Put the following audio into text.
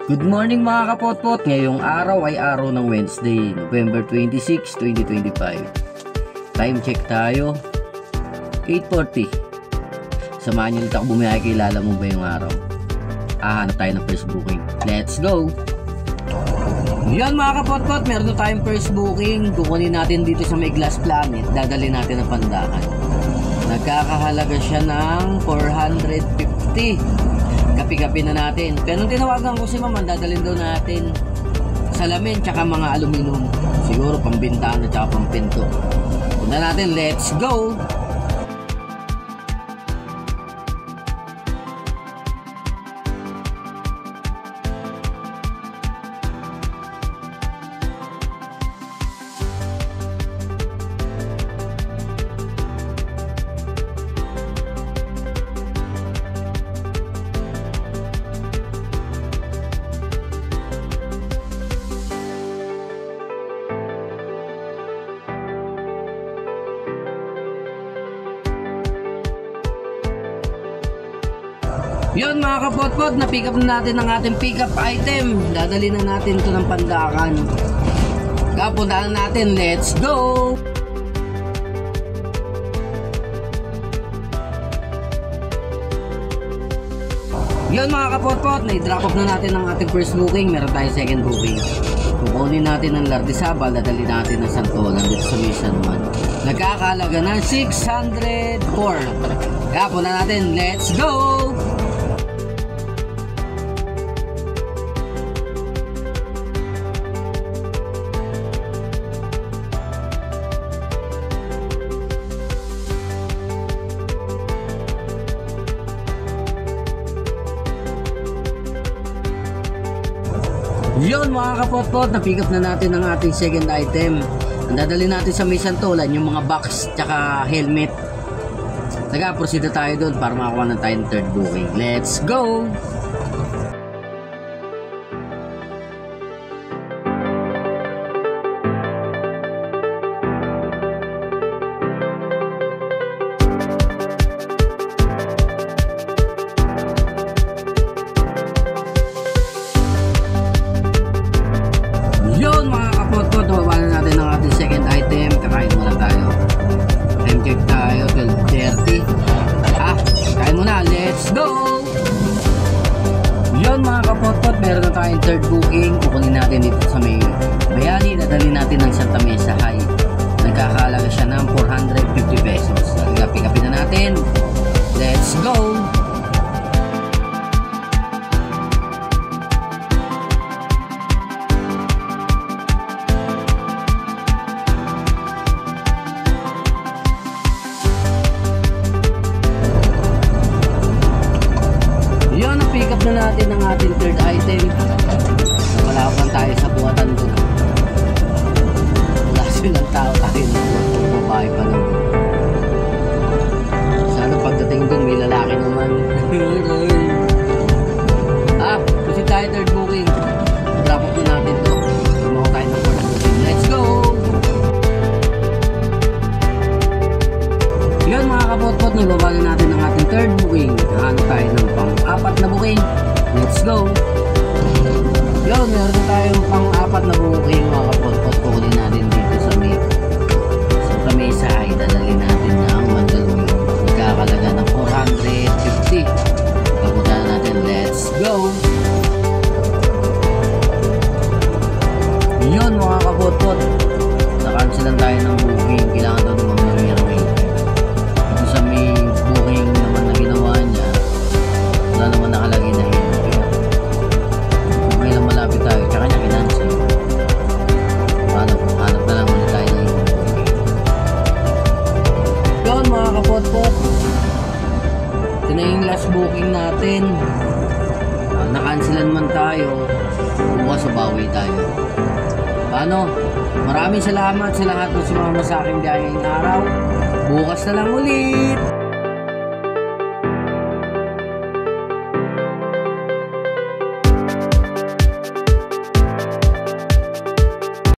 Good morning mga kapotpot. Ngayong araw ay araw ng Wednesday, November 26, 2025. Time check tayo, 8:40. Samahan nyo ulit ako bumiyahe, kilala mo ba yung araw? Hanap tayo ng first booking. Let's go! Yan mga kapotpot, meron na tayong first booking. Kukunin natin dito sa may Glass Planet. Dadali natin ang Pandakan. Nagkakahalaga siya ng 450. Kapi-kapi na natin. Pero nung tinawagan ko si Mama, dadalhin daw natin salamin tsaka mga aluminum. Siguro pambintana tsaka pampinto. Punta natin, let's go! Yun mga kapotpot, na-pick up na natin ang ating pick up item. Dadali na natin ito ng Pandakan. Kapuntaan natin, let's go! Yun mga kapotpot, na-drop off na natin ang ating first booking. Meron tayong second booking. Kukunin natin ang Lardizabal, dadali natin ng Santolan dito sa Mission 1. Nagkakalaga ng 604. Kapuntaan natin, let's go! Yun mga kapotpot, na-pick up na natin ang ating second item. Ang dadali natin sa may Santolan, yung mga box tsaka helmet. Nag-proceed na tayo doon para makakuha na tayo ng third booking. Let's go! Yun mga kapotpot, nababa na natin ang ating second item. Kakain muna tayo. Time check tayo, 12:30. Kain muna, let's go! Yun mga kapotpot, meron na tayong third booking. Kukunin natin dito sa may Bayani. Dadali natin ng Santa Mesa High. Nagkakalaga siya ng 450 pesos. Pick-upin na natin. Let's go! Pick up na natin ang ating third item. Malapan tayo sa buwatan doon. Wala silang tao tayo na babae pa naman. Sana pagdating doon may lalaki naman. Kasi tayo third booking. Drop up din natin to. Tumawa tayo ng first booking. Let's go! Yun mga kapotpot, nababa na natin ang ating third booking. Hanap tayo ng pang-apat na booking. Let's go! Yun, meron na tayong pang-apat na booking mga kapotpot. Kukunin natin dito sa Santa Mesa ay dadali natin ng Mandaluyong. Magkakalaga ng 450. Papunta natin, let's go! Yun mga kapotpot, nakansilan tayo ng booking. Kailangan daw naman marami-rami. Sa may booking naman na ginawa niya, wala naman nakalagay na yun. May lang malapit tayo, tsaka niya kinansel. Hanap na lang ulit tayo na yun. Yun mga kapotpot, ito na yung last booking natin. Nakansilan man tayo, bukas sa bawi tayo. Paano? Maraming salamat sa lahat ng sumama sa aking biyayang araw. Bukas na lang ulit.